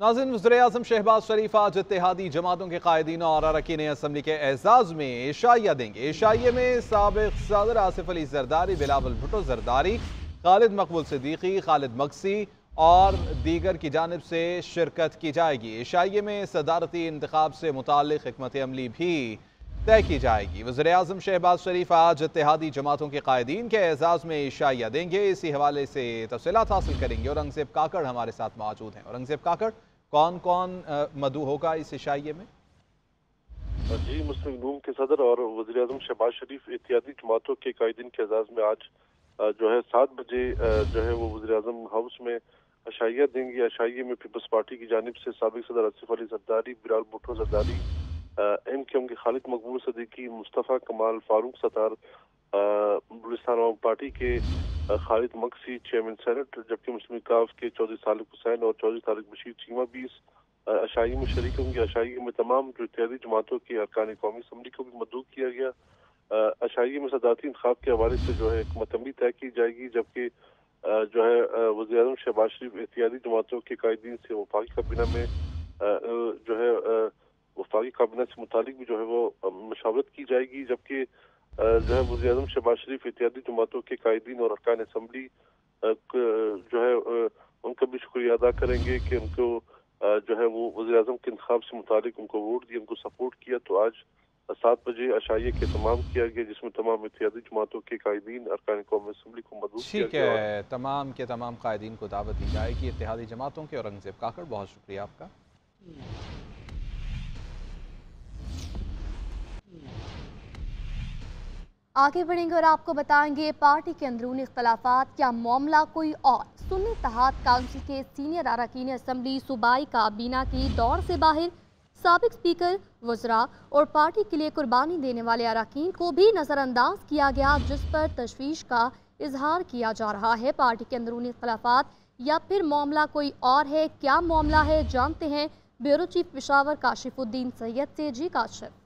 नाज़रीन, वज़ीर-ए-आज़म शहबाज शरीफ आज इत्तेहादी जमातों के कायदीन और अरकान असम्बली के एजाज़ में इशाइया देंगे। इशाइये में साबिक़ सदर आसिफ अली ज़रदारी, बिलावल भुट्टो ज़रदारी, खालिद मकबूल सिद्दीकी, खालिद मक्सी और दीगर की जानिब से शिरकत की जाएगी। इशाइये में सदारती इंतखाब से मुताल्लिक़ हिकमत अमली भी तय की जाएगी। वज़ीर-ए-आज़म शहबाज शरीफ आज इत्तेहादी जमातों के कायदीन के एजाज़ में इशाइया देंगे। इसी हवाले से तफ़सीलात हासिल करेंगे। औरंगज़ेब काकड़ हमारे साथ मौजूद हैं। औरंगज़ेब काकड़, कौन कौन मदऊ होगा इस इशाइये में? जी, मुस्लिम लीग के सदर और वज़ीर-ए-आज़म शहबाज शरीफ इत्तेहादी जमातों के कायदीन के एजाज़ में आज जो है 7 बजे जो है वो वज़ीर-ए-आज़म हाउस में इशाइया देंगे। इशाइये में पीपल्स पार्टी की जानिब से साबिक़ सदर आसिफ अली ज़रदारी, बिलावल भुट्टो ज़रदारी, एमक्यूएम के खालिद मकबूल सिद्दीकी, मुस्तफ़ा कमाल, फारूक सत्तार, बलूचिस्तान आवाम पार्टी के खालिद मक्सी चेयरमैन सेनेट, जबकि मुस्लिम काफ के चौधरी सालिक हुसैन और चौधरी तारिक बशीर चीमा भी इस इशाइये में शरीक होंगे। इशाइये में तमाम जो इत्तेहादी जमातों की अरकान कौमी असम्बली को भी मदऊ किया गया। इशाइये में सदारती इंतखाब के हवाले से जो है हिकमत अमली तय की जाएगी, जबकि जो है वज़ीर-ए-आज़म शहबाज शरीफ इत्तेहादी जमातों के कायदीन से वफाकी काबीना में जो है वफाकी काबीना से मुतालिक भी जो है वो मशावरत की जाएगी। जबकि जो है वज़ीर-ए-आज़म शहबाज शरीफ इत्तेहादी जमातों के कायदीन और अरकान असम्बली जो है उनका भी शुक्रिया अदा करेंगे कि उनको जो है वो वज़ीर-ए-आज़म के इंतखाब से मुतालिक उनको वोट दिए, उनको सपोर्ट किया। तो आज 7 बजे इशाइये के तमाम किया गया, जिसमें तमाम इत्तेहादी जमातों के कायदीन अरकान कौमी असम्बली को मदऊ किया ठीक गया। है, तमाम के तमाम कायदीन को दावत दी जाएगी इत्तेहादी जमातों के। औरंगज़ेब काकड़, बहुत शुक्रिया आपका। आगे बढ़ेंगे और आपको बताएंगे पार्टी के अंदरूनी इख्तलाफात, क्या मामला कोई और। सुन्नी इत्तेहाद काउंसिल के सीनियर अरकान असम्बली सूबाई काबीना की दौर से बाहर, साबिक स्पीकर, वज़रा और पार्टी के लिए कुर्बानी देने वाले अरकान को भी नज़रअंदाज किया गया, जिस पर तशवीश का इजहार किया जा रहा है। पार्टी के अंदरूनी इख्तलाफात या फिर मामला कोई और है, क्या मामला है, जानते हैं ब्यूरो चीफ पेशावर काशिफुद्दीन सैयद से। जी काशिफ।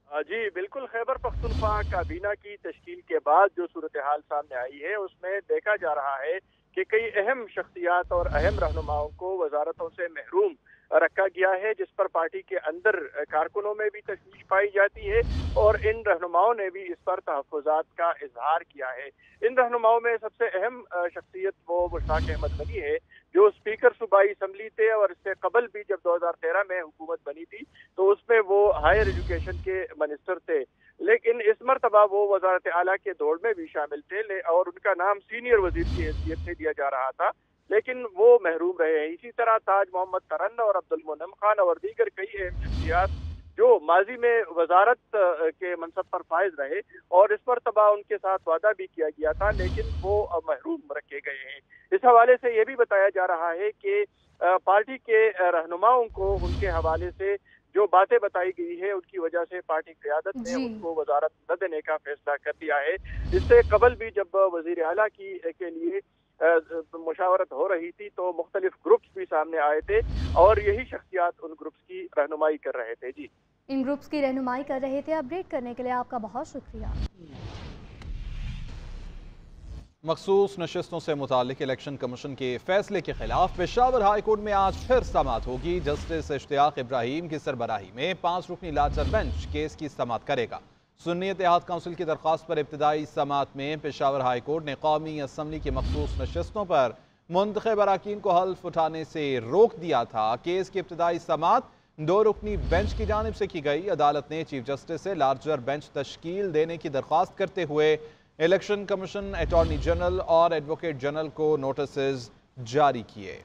जी बिल्कुल, खैबर पख्तूनख्वा काबीना की तश्कील के बाद जो सूरत हाल सामने आई है उसमें देखा जा रहा है कि कई अहम शख्सियात और अहम रहनुमाओं को वजारतों से महरूम रखा गया है, जिस पर पार्टी के अंदर कारकुनों में भी तशवीश पाई जाती है और इन रहनुमाओं ने भी इस पर तहफ़्फ़ुज़ात का इजहार किया है। इन रहनुमाओं में सबसे अहम शख्सियत वो मुश्ताक अहमद गनी है, जो स्पीकर सूबाई असम्बली थे और इससे कबल भी जब 2013 में हुकूमत बनी थी तो उसमें वो हायर एजुकेशन के मिनिस्टर थे, लेकिन इस मरतबा वो वज़ारत आला के दौड़ में भी शामिल थे और उनका नाम सीनियर वजीर की हैसियत से दिया जा रहा था, लेकिन वो महरूम रहे हैं। इसी तरह ताज मोहम्मद तरन और अब्दुल मुन्नम खान और दीगर कई अहम शख्सियात जो माजी में वजारत के मनसब पर फायज रहे और इस मरतबा उनके साथ वादा भी किया गया था, लेकिन वो महरूम रखे गए हैं। इस हवाले से ये भी बताया जा रहा है कि पार्टी के रहनुमाओं को उनके हवाले से जो बातें बताई गई है उनकी वजह से पार्टी क़यादत ने उनको वजारत न देने का फैसला कर लिया है। इससे कबल भी जब वज़ीर आला के लिए मुशावरत हो रही थी तो मुख्तलिफ ग्रुप्स भी सामने आए थे और यही शख्सियात उन ग्रुप्स की रहनुमाई कर रहे थे। जी, इन ग्रुप्स की रहनुमाई कर रहे थे। अपडेट करने के लिए आपका बहुत शुक्रिया। मखसूस नशिस्तों से मुतालिक इलेक्शन कमीशन के फैसले के खिलाफ पेशावर हाई कोर्ट में आज फिर समाअत होगी। जस्टिस इश्तियाक इब्राहिम की सरबराही में 5 रुकनी लार्जर बेंच केस की समाअत करेगा। सुन्नी इत्तेहाद काउंसिल की दरख्वास्त पर इब्तदाई समाअत में पेशावर हाई कोर्ट ने कौमी असम्बली की मखसूस नशिस्तों पर मुंतखब अरकान को हल्फ उठाने से रोक दिया था। केस की इब्तदाई समाअत 2 रुकनी बेंच की जानिब से की गई। अदालत ने चीफ जस्टिस से लार्जर बेंच तश्कील देने की दरख्वास्त करते हुए इलेक्शन कमीशन, अटॉर्नी जनरल और एडवोकेट जनरल को नोटिस जारी किए।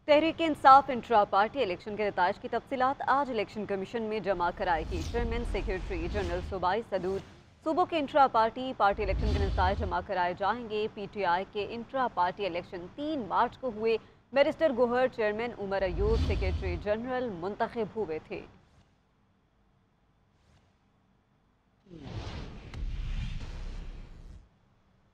Tehreek Insaf intra party election के नताइज की तफसीलात आज इलेक्शन कमीशन में जमा कराएगी। चेयरमैन, सेक्रेटरी जनरल, सूबाई सदूर सूबों के इंट्रा पार्टी इलेक्शन के नताइज जमा कराए जाएंगे। PTI के इंट्रा पार्टी इलेक्शन 3 मार्च को हुए। Barrister Gohar chairman, Umar Ayub secretary general मुंतखब हुए थे।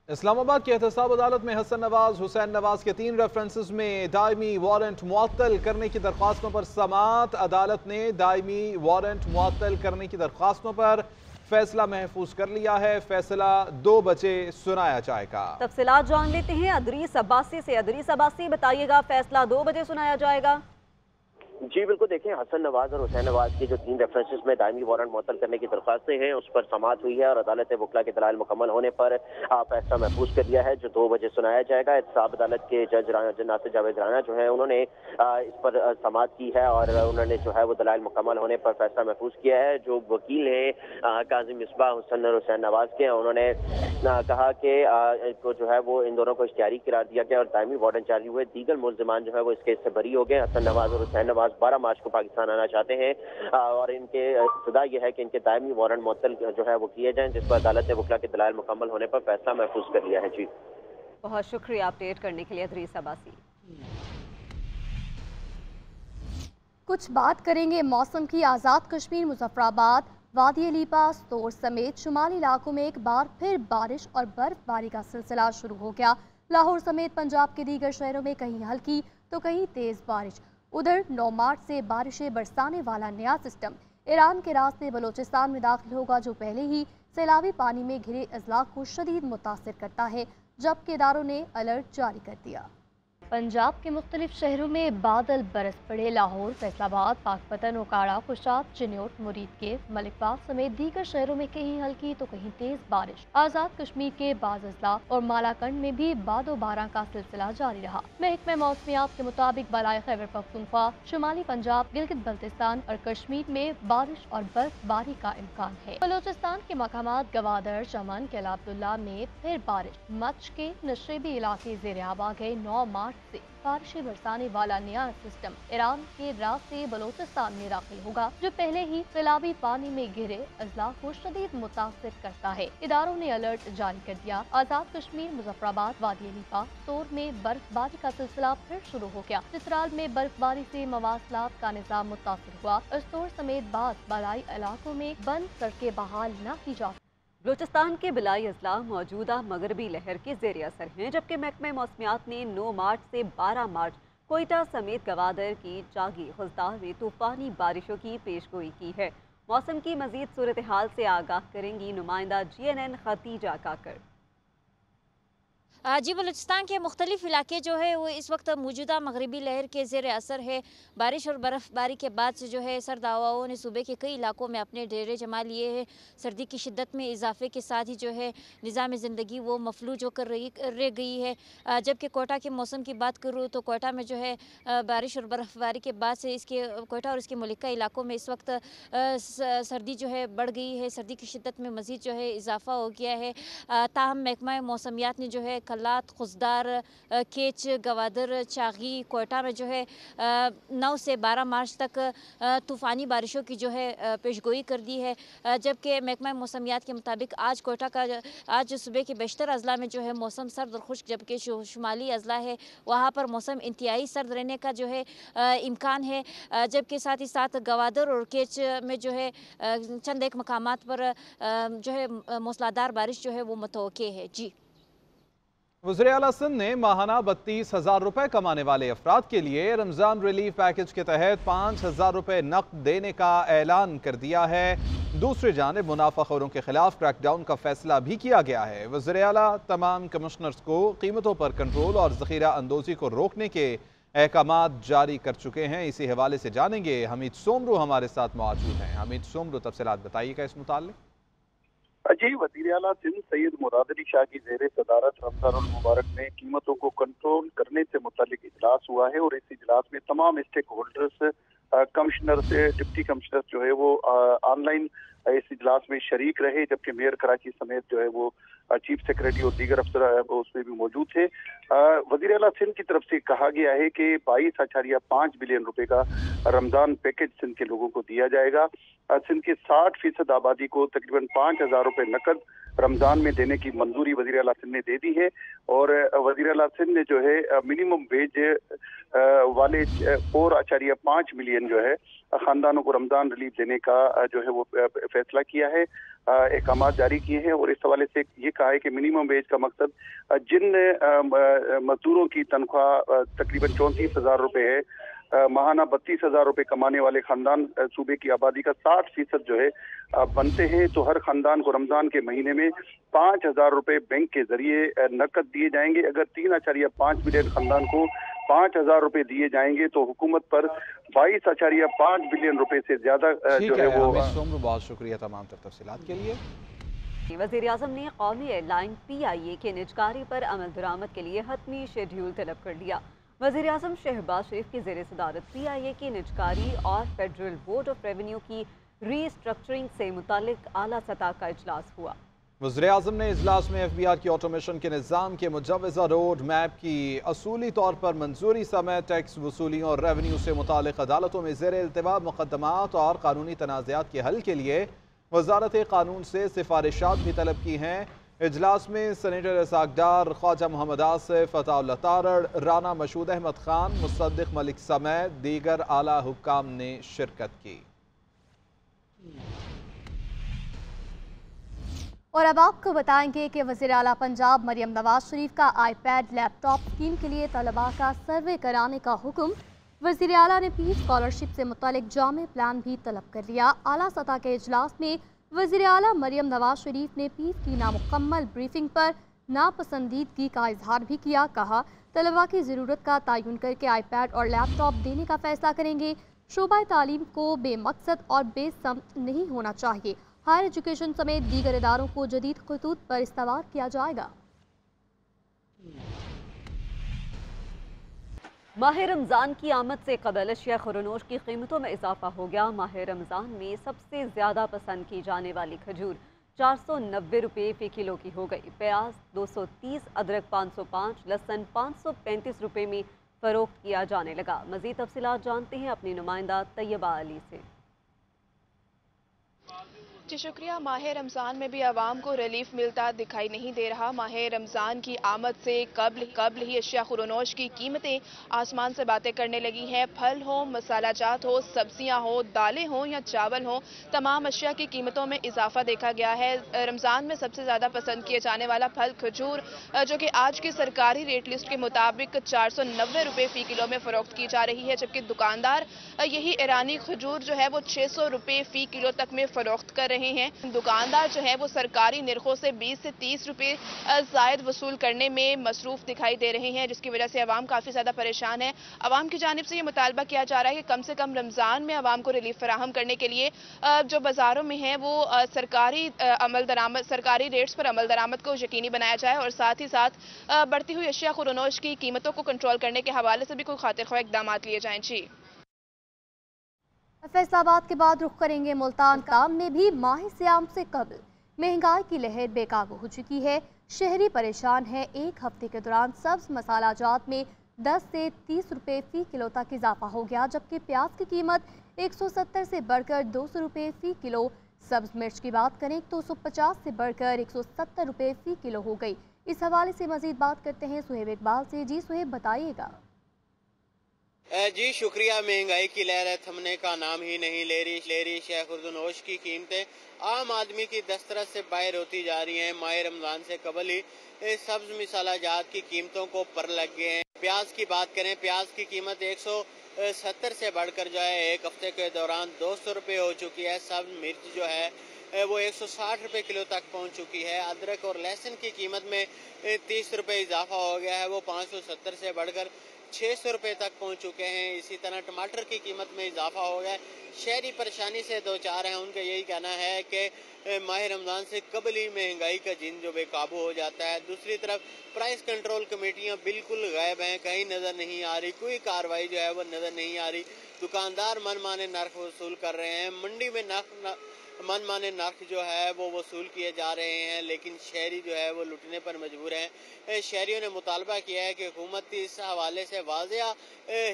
इस्लामाबाद की एहतसाब अदालत में हसन नवाज, हुसैन नवाज के 3 रेफरेंसेस में दायमी वारंट मुअत्तल करने की दरख्वास्तों पर समाअत। अदालत ने दायमी वारंट मुअत्तल करने की दरख्वास्तों पर फैसला महफूज कर लिया है। फैसला 2 बजे सुनाया जाएगा। तफसीलात जान लेते हैं अदरीस अब्बासी से। अदरीस अब्बासी, बताइएगा, फैसला 2 बजे सुनाया जाएगा? जी बिल्कुल, देखें, हसन नवाज और हुसैन नवाज की जो 3 रेफरेंसेस में दायमी वारंट मुअत्तल करने की दरख्वास्तें हैं उस पर समाअत हुई है और अदालत वकला के दलाइल मुकम्मल होने पर फैसला महफूज कर दिया है जो 2 बजे सुनाया जाएगा। एहतसाब अदालत के जज नासिर जावेद राना जो है उन्होंने इस पर समाअत की है और उन्होंने जो है वो दलाइल मुकम्मल होने पर फैसला महफूज किया है। जो वकील हैं काज़ी मिसबाह हुसैन और हुसैन नवाज के, उन्होंने कहा कि को जो है वो इन दोनों को इख्तियारी करार दिया गया और दायमी वारंट जारी हुए। दीगर मुल्ज़िमान जो है वो इस केस से बरी हो गए। हसन नवाज और हुसैन नवाज 12 मार्च को पाकिस्तान आना चाहते हैं और इनके इब्तिदा यह है कि इनके दायमी वारंट मुअत्तल जो है वो किए जाएं, जिस पर अदालत वकला के दलाइल मुकम्मल होने पर फैसला महफूज कर लिया है। जी बहुत शुक्रिया अपडेट करने के लिए अदरीस अब्बासी। कुछ बात करेंगे मौसम की। आज़ाद कश्मीर, मुजफ्फराबाद, वादी अलीपा, सोर समेत शुमाली इलाकों में एक बार फिर बारिश और बर्फबारी का सिलसिला शुरू हो गया। लाहौर समेत पंजाब के दीगर शहरों में कहीं हल्की तो कहीं तेज बारिश। उधर 9 मार्च से बारिशें बरसाने वाला नया सिस्टम ईरान के रास्ते बलोचिस्तान में दाखिल होगा, जो पहले ही सैलाबी पानी में घिरे अजला को शदीद मुतासिर करता है, जबकि इदारों ने अलर्ट जारी कर दिया। पंजाब के मुख्तलिफ शहरों में बादल बरस पड़े। लाहौर, फैसलाबाद, पाकपतन, ओकाड़ा, खुशाब, चिन्योट, मुरीद के, मलिकबाग समेत दीगर शहरों में कहीं हल्की तो कहीं तेज बारिश। आज़ाद कश्मीर के बाज़ अजला और मालाकंड में भी बादो बारां का सिलसिला जारी रहा। महकमे मौसमियात के मुताबिक बलाए खैबर पख्तूनख्वा, शुमाली पंजाब, गिलगित बल्तिस्तान और कश्मीर में बारिश और बर्फबारी का इम्कान है। बलोचिस्तान के मकामात गवादर, चमन, किला अब्दुल्ला में फिर बारिश। मच के नशेबी इलाके ज़ेर आब आ गए। 9 मार्च से बारिशें बरसाने वाला नया सिस्टम ईरान के रास्ते बलोचिस्तान में दाखिल होगा, जो पहले ही सैलाबी पानी में घिरे अजला को शदीद मुतासिर करता है। इदारों ने अलर्ट जारी कर दिया। आज़ाद कश्मीर, मुजफ्फराबाद, वादी अलीपा, सोर में बर्फबारी का सिलसिला फिर शुरू हो गया। चित्राल में बर्फबारी से मवासलात का निज़ाम मुतासिर हुआ और सोर समेत बाद बलाई इलाकों में बंद सड़कें बहाल न की जा। बलूचिस्तान के बिलाई अजला मौजूदा मगरबी लहर के ज़ेर असर हैं, जबकि महकमे मौसमियात ने 9 मार्च से 12 मार्च कोयटा समेत गवादर की जागी खुजदार में तूफ़ानी बारिशों की पेशगोई की है। मौसम की मज़ीद सूरत हाल से आगाह करेंगी नुमाइंदा GNN खतीजा काकर। जी, बलूचिस्तान के मुख्तलिफ इलाके जो है वो इस वक्त मौजूदा मगरबी लहर के ज़ेर असर है। बारिश और बर्फ़बारी के बाद से जो है सर्द हवाओं ने सूबे के कई इलाकों में अपने डेरे जमा लिए हैं। सर्दी की शिद्दत में इजाफे के साथ ही जो है निज़ाम ज़िंदगी वो मफलूज होकर रह गई है। जबकि कोयटा के मौसम की बात करूँ तो कोयटा में जो है बारिश और बर्फ़बारी के बाद से इसके कोयटा और इसके मुलिका इलाकों में इस वक्त सर्दी जो है बढ़ गई है। सर्दी की शिद्दत में मज़ीद जो है इजाफा हो गया है। ताहम महकमा मौसमियात ने जो है कल्लात, खुजदार, केच, गवादर, चागी, कोयटा में जो है 9 से 12 मार्च तक तूफ़ानी बारिशों की जो है पेशगोई कर दी है। जबकि महकमा मौसमियात के मुताबिक आज कोयटा का आज सुबह के बेशतर अजला में जो है मौसम सर्द और खुश्क, जबकि शुमाली अजला है वहाँ पर मौसम इंतहाई सर्द रहने का जो है इम्कान है। जबकि साथ ही साथ गवादर और केच में जो है चंद एक मकामात पर जो है मूसलाधार बारिश जो है वो मुतवक्के है। जी, वज़ीर आला सिंध ने माहाना 32,000 रुपए कमाने वाले अफराद के लिए रमज़ान रिलीफ पैकेज के तहत 5,000 रुपए नकद देने का ऐलान कर दिया है। दूसरी जानिब मुनाफाखोरों के खिलाफ क्रैकडाउन का फैसला भी किया गया है। वज़ीर आला तमाम कमिश्नर्स को कीमतों पर कंट्रोल और ज़ख़ीरा अंदोज़ी को रोकने के अहकामात जारी कर चुके हैं। इसी हवाले से जानेंगे, हमीद सोमरू हमारे साथ मौजूद हैं। हमीद सोमरू, तफसीलात बताइएगा इस मुताल्लिक़। जी, वज़ीर आला सिंध सैयद मुराद अली शाह की ज़ेर सदारत रमज़ान मुबारक में कीमतों को कंट्रोल करने से मुतालिक इजलास हुआ है और इस इजलास में तमाम स्टेक होल्डर्स, कमिश्नर से डिप्टी कमिश्नर जो है वो ऑनलाइन इस इजलास में शरीक रहे, जबकि मेयर कराची समेत जो है वो चीफ सेक्रेटरी और दीगर अफसर उसमें भी मौजूद थे। वज़ीर आला सिंध की तरफ से कहा गया है कि 22.5 बिलियन रुपए का रमज़ान पैकेज सिंध के लोगों को दिया जाएगा। सिंध के 60% आबादी को तकरीबन 5,000 रुपए नकद रमज़ान में देने की मंजूरी वज़ीर आला सिंध ने दे दी है और वज़ीर आला सिंध ने जो है मिनिमम वेज वाले 4.5 मिलियन जो है खानदानों को रमज़ान रिलीफ देने का जो है वो फैसला किया है, अहकाम जारी किए हैं। और इस हवाले से ये कहा है कि मिनिमम वेज का मकसद जिन मजदूरों की तनख्वाह तकरीबन 34,000 रुपए है माहाना 32,000 रुपए कमाने वाले खानदान सूबे की आबादी का 60% जो है बनते हैं। तो हर खानदान को रमजान के महीने में 5,000 रुपए बैंक के जरिए नकद दिए जाएंगे। अगर 3.5 मिलियन खानदान को 5,000 रुपए दिए जाएंगे तो हुकूमत पर 22.5 बिलियन रुपए से ज्यादा जो है वो। बहुत शुक्रिया तमाम तफसीलात के लिए। वज़ीर-ए-आज़म ने कौमी एयरलाइन PIA के निजकारी पर अमल दरामद के लिए हतमी शेड्यूल तलब कर लिया। वज़ीर-ए-आज़म शहबाज शरीफ की ज़ेर सदारत PIA की निजकारी और फेडरल बोर्ड ऑफ रेवेन्यू की रीस्ट्रक्चरिंग से मुतालिक आला सतह का इजलास हुआ। वज़ीर-ए-आज़म ने इजलास में FBR की ऑटोमेशन के निज़ाम के मुजव्वज़ा रोड मैप की असूली तौर पर मंजूरी समेत टैक्स वसूली और रेवेन्यू से मुतालिक अदालतों में ज़ेर इल्तिवा मुकदमात और कानूनी तनाज़ात के हल के लिए वज़ारत कानून से सिफारिशात भी तलब की हैं। इजलास में सेनेटर इसाक डार, ख्वाजा मोहम्मद आसिफ, अताउल्लाह तारड़, राना मशहूद अहमद खान, मुसद्दिक मलिक समेत दीगर आला हुक्काम ने शिरकत की। और अब आपको बताएंगे कि वज़ीर आला पंजाब मरियम नवाज शरीफ का iPad लैपटॉप स्कीम के लिए तलबा का सर्वे कराने का हुक्म। वज़ीर आला ने पीस स्कॉलरशिप से मुतालिक जामे प्लान भी तलब कर लिया। आला सतह के इजलास में वज़ीर आला मरियम नवाज शरीफ ने पीस की नामुकम्मल ब्रीफिंग पर नापसंदीदगी का इजहार भी किया। कहा तलबा की ज़रूरत का तयन करके iPad और लैपटॉप देने का फैसला करेंगे। शोबा तालीम को बेमकसद और बेसमत नहीं होना चाहिए। हायर एजुकेशन समेत दीगर इदारों को जदीद खतूत पर इस्तवार किया जाएगा। माह रमज़ान की आमद से कबल अशिया खुरनोश की कीमतों में इजाफा हो गया। माह रमज़ान में सबसे ज़्यादा पसंद की जाने वाली खजूर 490 रुपये फ़ी किलो की हो गई। प्याज 230, अदरक 505, लहसुन 535 रुपये में फ़रोख्त किया जाने लगा। मज़ीद तफसीलात जानते हैं अपनी नुमाइंदा तैयबा अली से। जी शुक्रिया। माह रमज़ान में भी आवाम को रिलीफ मिलता दिखाई नहीं दे रहा। माह रमज़ान की आमद से कबल ही अशिया खुरनोश की कीमतें आसमान से बातें करने लगी हैं। फल हो, मसाला जात हो, सब्जियां हो, दालें हो या चावल हो, तमाम अशिया की कीमतों में इजाफा देखा गया है। रमज़ान में सबसे ज़्यादा पसंद किए जाने वाला फल खजूर, जो कि आज की सरकारी रेट लिस्ट के मुताबिक 490 रुपये फ़ी किलो में फ़रोख्त की जा रही है, जबकि दुकानदार यही ईरानी खजूर जो है वो 600 रुपये फ़ी किलो तक में फ़रोख्त कर रहे हैं। दुकानदार जो है वो सरकारी निर्खों से 20 से 30 रुपए जायद वसूल करने में मसरूफ दिखाई दे रहे हैं, जिसकी वजह से आवाम काफ़ी ज़्यादा परेशान है। आवाम की जानिब से ये मुतालबा किया जा रहा है कि कम से कम रमज़ान में आवाम को रिलीफ फराहम करने के लिए जो बाज़ारों में है वो सरकारी रेट्स पर अमल दरामद को यकीनी बनाया जाए और साथ ही साथ बढ़ती हुई अशिया खुरनोश की कीमतों को कंट्रोल करने के हवाले से भी कोई खातिर ख्वाह इक़दाम लिए जाएँ। जी फैसलाबाद के बाद रुख करेंगे मुल्तान। काम में भी माह सियाम से कबल महंगाई की लहर बेकाबू हो चुकी है। शहरी परेशान है। एक हफ्ते के दौरान सब्ज मसाला जात में 10 से 30 रुपये फ़ी किलो तक इजाफा हो गया, जबकि प्याज की कीमत 170 से बढ़कर 200 रुपये फ़ी किलो। सब्ज मिर्च की बात करें तो 150 से बढ़कर 170 रुपये फ़ी किलो हो गई। इस हवाले से मजीद बात करते हैं सुहेब इकबाल से। जी सुहेब, बताइएगा। जी शुक्रिया। महंगाई की लहर थमने का नाम ही नहीं ले रही। शेख खुर्दनोश की कीमतें आम आदमी की दस्तरस से बाहर होती जा रही हैं। माह रमजान से कबल ही सब्ज मसाला जात की कीमतों को पर लग गए हैं। प्याज की बात करें, प्याज की कीमत 170 से बढ़कर जो है एक हफ्ते के दौरान 200 रुपये हो चुकी है। सब्ज मिर्च जो है वो 160 रुपये किलो तक पहुंच चुकी है। अदरक और लहसुन की कीमत में 30 रुपये इजाफा हो गया है, वो 570 से बढ़कर 600 रुपये तक पहुंच चुके हैं। इसी तरह टमाटर की कीमत में इजाफा हो गया है। शहरी परेशानी से दो चार हैं, उनका यही कहना है कि माह रमज़ान से कबल ही महंगाई का जिन जो बेकाबू हो जाता है। दूसरी तरफ प्राइस कंट्रोल कमेटियां बिल्कुल गायब हैं, कहीं नज़र नहीं आ रही, कोई कार्रवाई जो है वो नज़र नहीं आ रही। दुकानदार मनमाने नर्क वसूल कर रहे हैं। मंडी में मनमाने नर्क जो है वो वसूल किए जा रहे हैं, लेकिन शहरी जो है वो लुटने पर मजबूर हैं। शहरियों ने मुतालबा किया है कि हुकूमत इस हवाले से वाज़ेह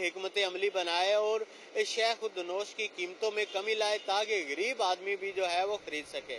हिकमत अमली बनाए और शेख खुर्दनोश की कीमतों में कमी लाए ताकि गरीब आदमी भी जो है वो खरीद सके।